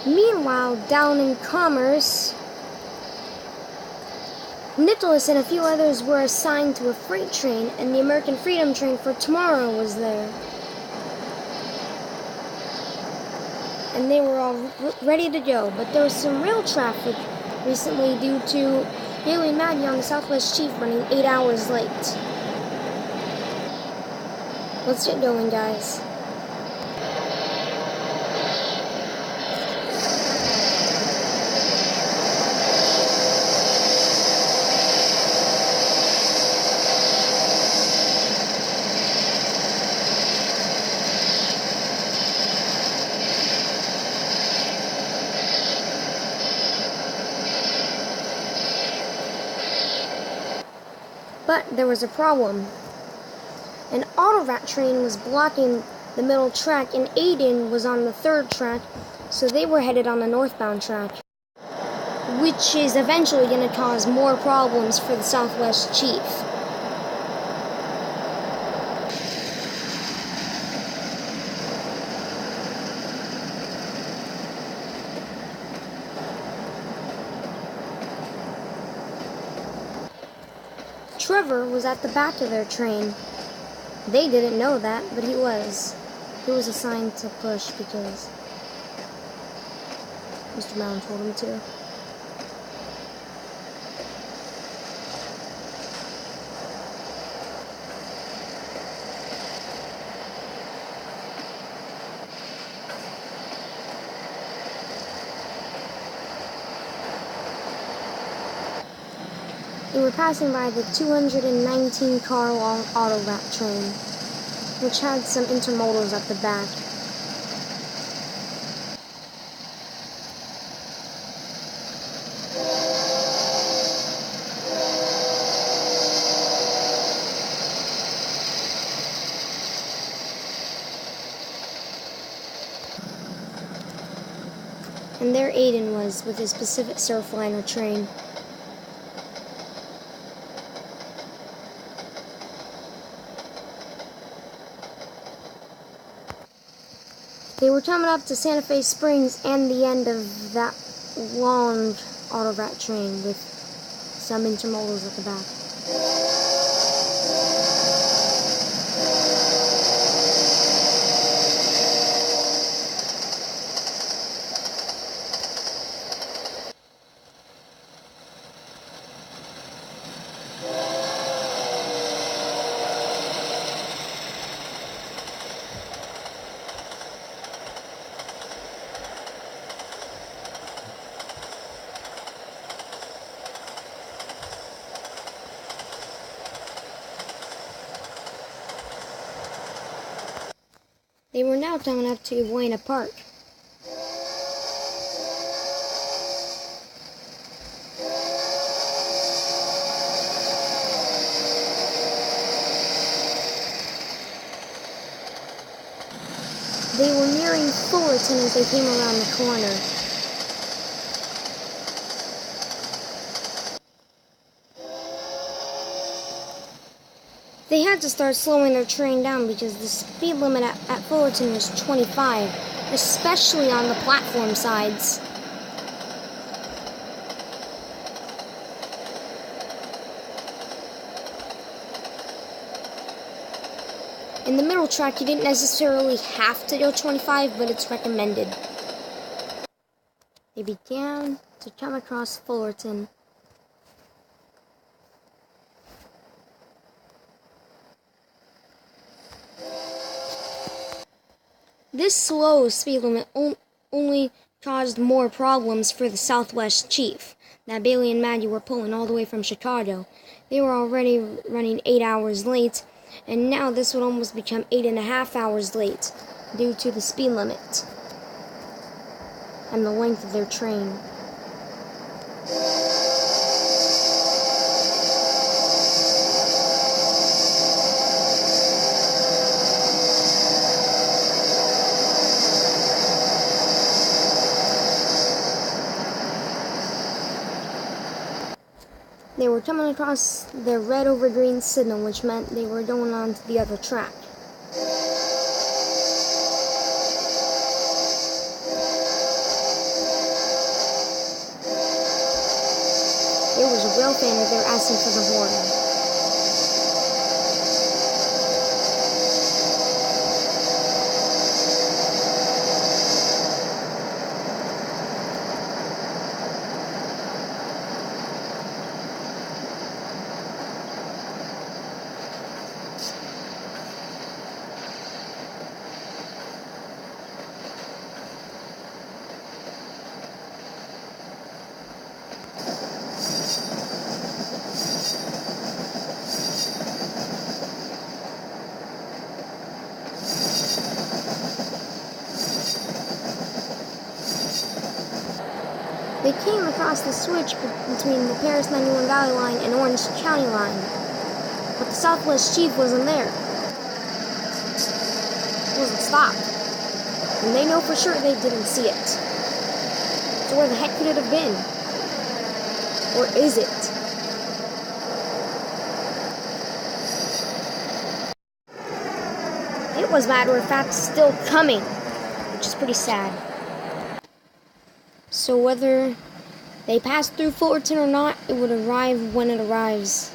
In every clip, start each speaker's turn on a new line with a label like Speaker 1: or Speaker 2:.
Speaker 1: Meanwhile, down in Commerce, Nicholas and a few others were assigned to a freight train, and the American Freedom train for tomorrow was there. And they were all ready to go, but there was some rail traffic recently due to Haley and Maddie on the Southwest Chief running 8 hours late. Let's get going, guys. But there was a problem. An autorat train was blocking the middle track, and Aiden was on the third track, so they were headed on the northbound track, which is eventually going to cause more problems for the Southwest Chief. Trevor was at the back of their train. They didn't know that, but he was. He was assigned to push because Mr. Brown told him to. They were passing by the 219-car-long autorat train, which had some intermodals at the back. And there Aiden was with his Pacific Surfliner train. They were coming up to Santa Fe Springs and the end of that long autorat train with some intermodals at the back. They were now coming up to Buena Park. They were nearing Fullerton as they came around the corner. They had to start slowing their train down because the speed limit at Fullerton was 25, especially on the platform sides. In the middle track, you didn't necessarily have to go 25, but it's recommended. They began to come across Fullerton. This slow speed limit only caused more problems for the Southwest Chief that Bailey and Maddie were pulling all the way from Chicago. They were already running 8 hours late, and now this would almost become 8.5 hours late due to the speed limit and the length of their train. They were coming across their red over green signal, which meant they were going on to the other track. was a real fan, they're asking for the horn. They came across the switch between the Paris 91 Valley Line and Orange County Line, but the Southwest Chief wasn't there. It wasn't stopped, and they know for sure they didn't see it. So where the heck could it have been? Or is it? It was, matter of fact, still coming, which is pretty sad. So whether they pass through Fullerton or not, it would arrive when it arrives.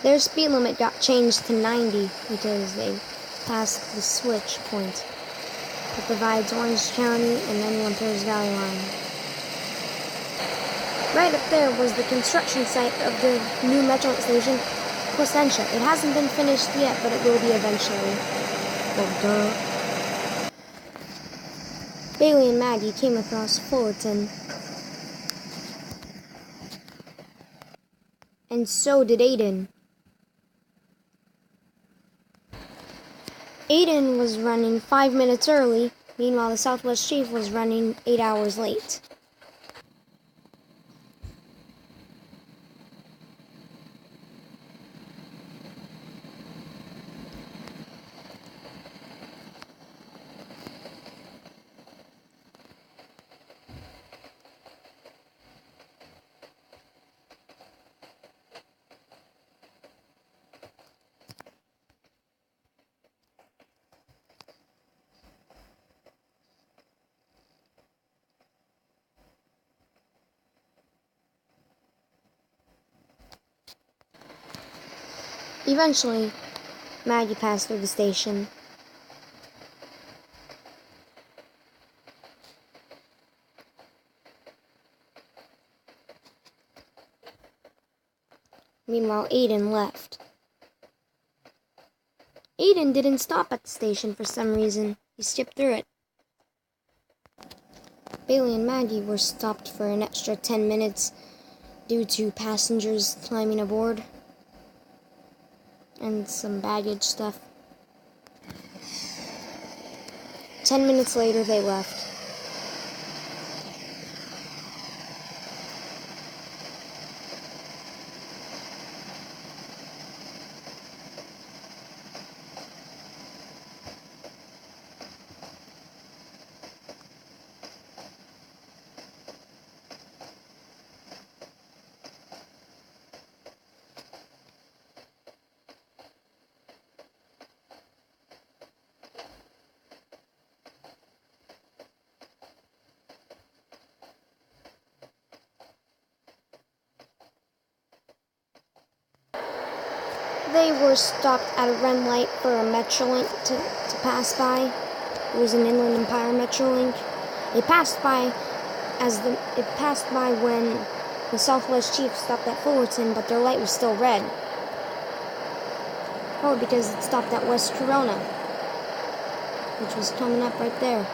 Speaker 1: Their speed limit got changed to 90 because they passed the switch point that divides Orange County and 91 Paris Valley Line. Right up there was the construction site of the new Metrolink station, Placentia. It hasn't been finished yet, but it will be eventually. Well, duh. Bailey and Maggie came across Fullerton. And so did Aiden. Aiden was running 5 minutes early, meanwhile the Southwest Chief was running 8 hours late. Eventually, Maggie passed through the station. Meanwhile, Aiden left. Aiden didn't stop at the station for some reason. He skipped through it. Bailey and Maggie were stopped for an extra 10 minutes due to passengers climbing aboard and some baggage stuff. 10 minutes later, they left. They were stopped at a red light for a Metrolink to pass by. It was an Inland Empire Metrolink. It passed by when the Southwest Chief stopped at Fullerton, but their light was still red. Probably because it stopped at West Corona, which was coming up right there.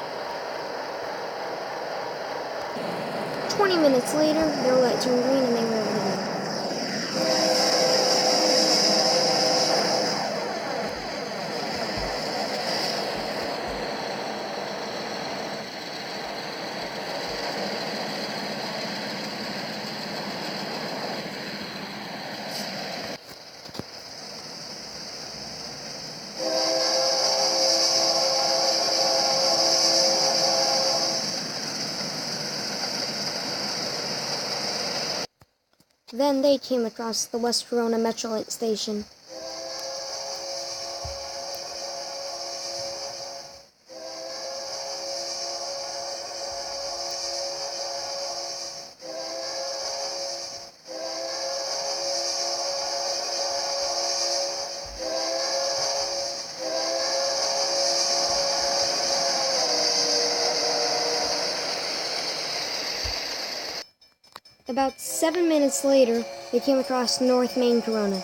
Speaker 1: 20 minutes later, their light turned green and they were leaving. Then they came across the West Corona Metrolink station. About 7 minutes later, they came across North Main Corona.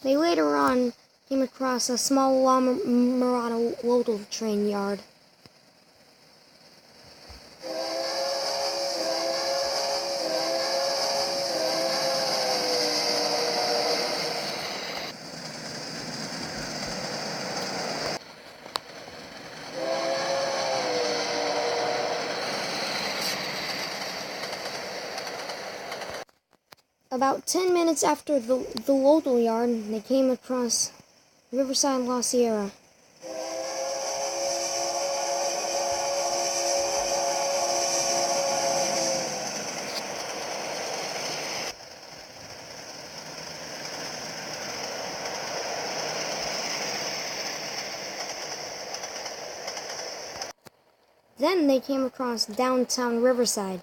Speaker 1: They later on came across a small La Mirada local train yard. About 10 minutes after the local yard, they came across Riverside La Sierra. Then they came across downtown Riverside.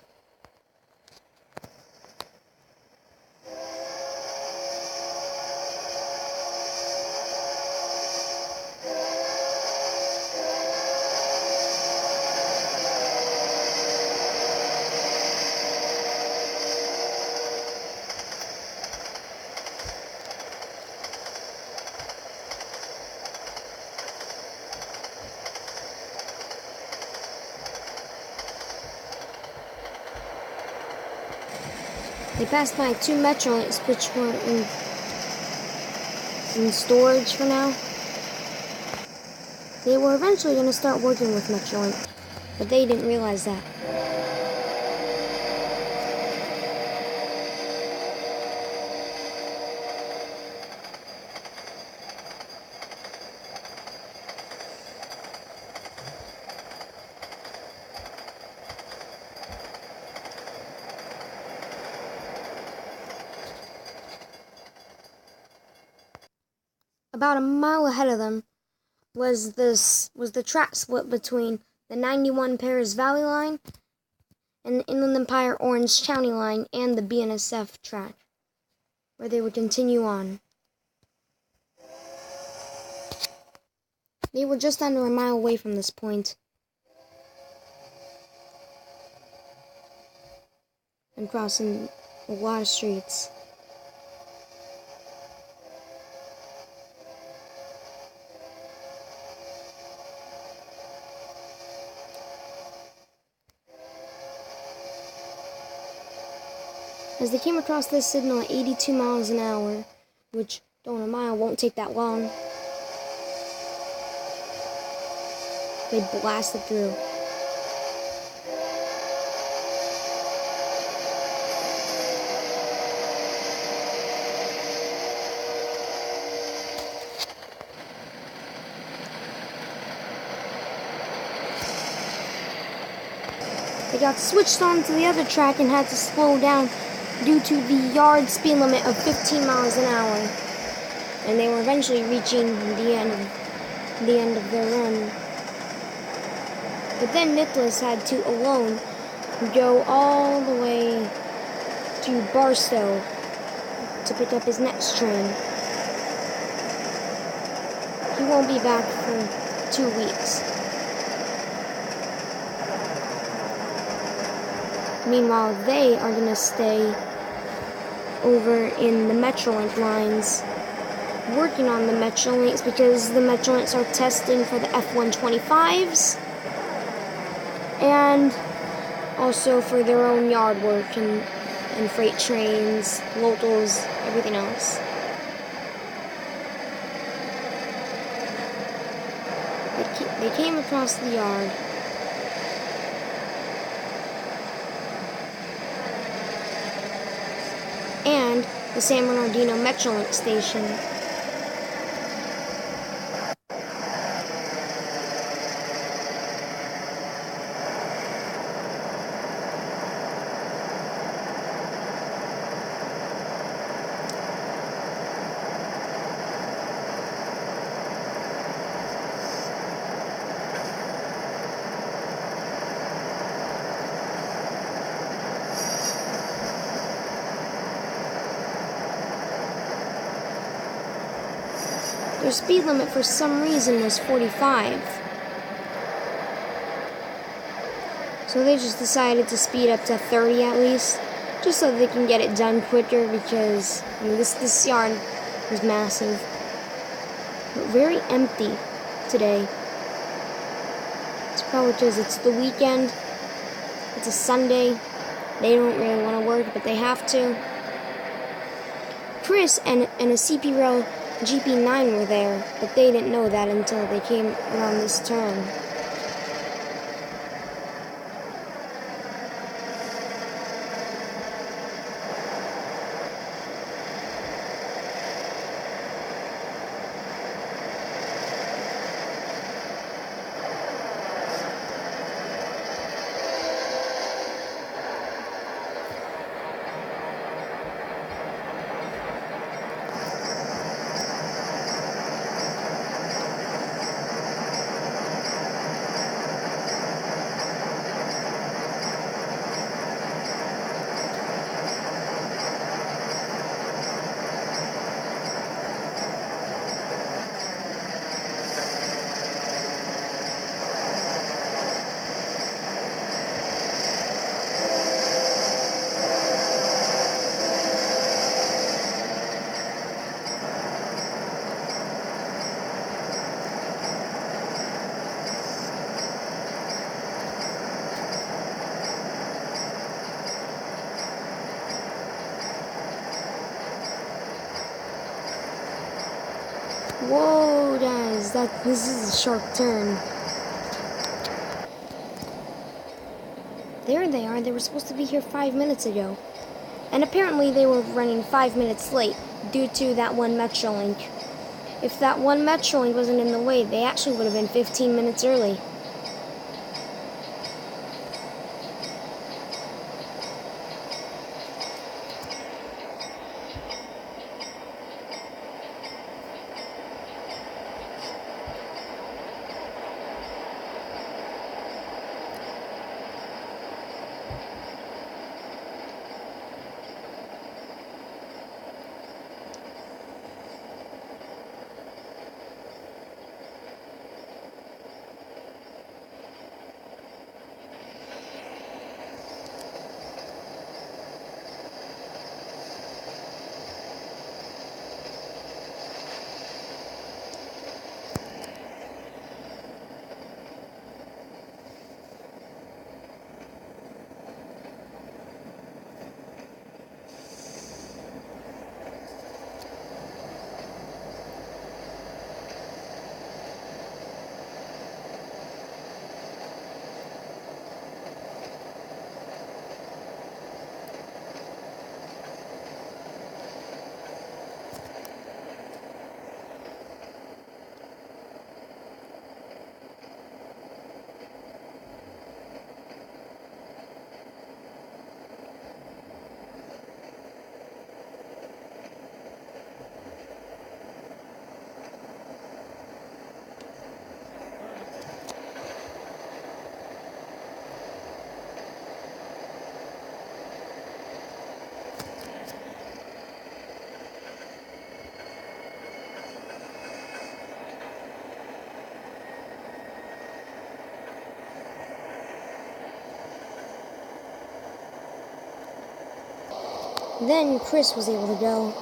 Speaker 1: They passed by 2 Metrolinks, which were in storage for now. They were eventually going to start working with Metrolink, but they didn't realize that. About a mile ahead of them was the track split between the 91 Paris Valley line and the Inland Empire Orange County line and the BNSF track, where they would continue on. They were just under a mile away from this point, and crossing a lot of streets. As they came across this signal at 82 miles an hour, which going a mile won't take that long, they blasted through. They got switched on to the other track and had to slow down due to the yard speed limit of 15 miles an hour. And they were eventually reaching the end of their run. But then Nicholas had to alone go all the way to Barstow to pick up his next train. He won't be back for 2 weeks. Meanwhile, they are going to stay over in the Metrolink lines working on the Metrolinks because the Metrolinks are testing for the F-125s and also for their own yard work and freight trains, locals, everything else. They came across the yard. And the San Bernardino Metrolink station. Their speed limit for some reason was 45. So they just decided to speed up to 30 at least, just so they can get it done quicker because this yard was massive. But very empty today. It's probably because it's the weekend. It's a Sunday. They don't really want to work, but they have to. Chris and a CP Rail GP9 were there, but they didn't know that until they came around this turn. Whoa, guys, this is a sharp turn. There they are. They were supposed to be here 5 minutes ago. And apparently they were running 5 minutes late due to that one Metrolink. If that one Metrolink wasn't in the way, they actually would have been 15 minutes early. Then Chris was able to go.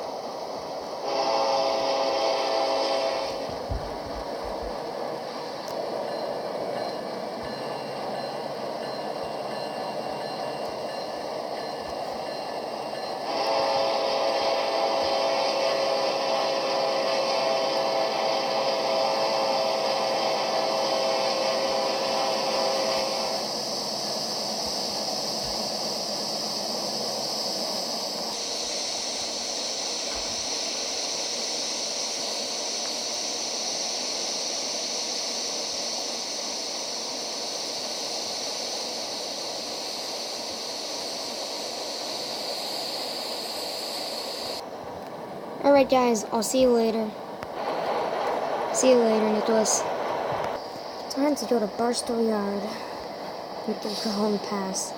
Speaker 1: Alright guys, I'll see you later. See you later, Nicholas. Time to go to Barstow Yard with the Cajon Pass.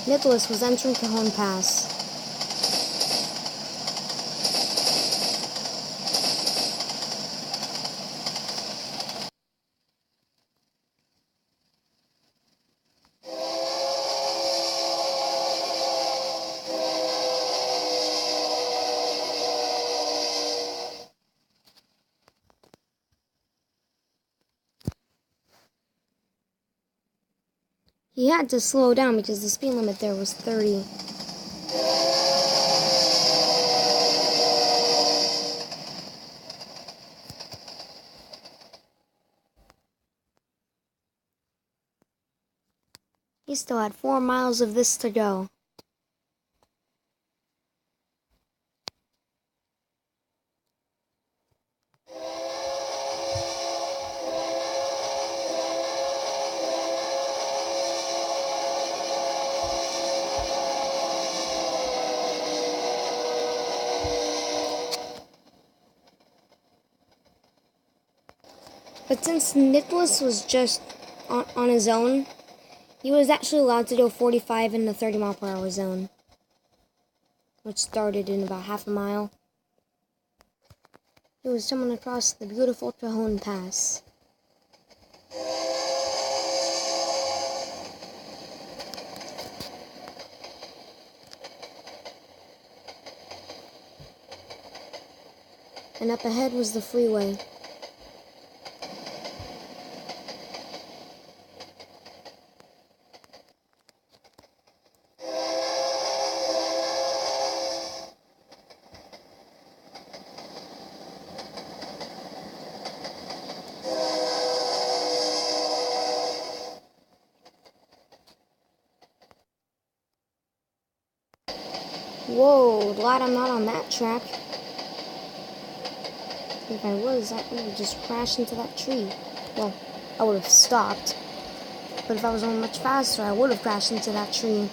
Speaker 1: Nicholas was entering Cajon Pass. He had to slow down because the speed limit there was 30. He still had 4 miles of this to go. But since Nicholas was just on his own, he was actually allowed to go 45 in the 30-mile-per-hour zone, which started in about half a mile. He was coming across the beautiful Cajon Pass. And up ahead was the freeway. Whoa, glad I'm not on that track. If I was, I would have just crashed into that tree. Well, I would have stopped. But if I was going much faster, I would have crashed into that tree.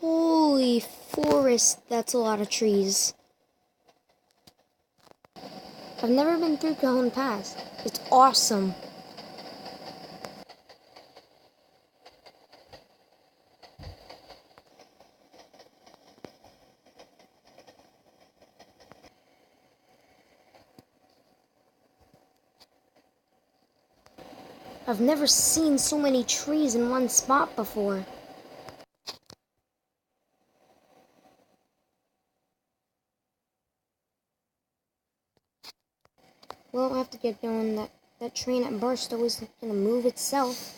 Speaker 1: Holy forest, that's a lot of trees. I've never been through Cajon Pass. It's awesome. I've never seen so many trees in one spot before. Well, I have to get going. That train at Barstow isn't going to move itself.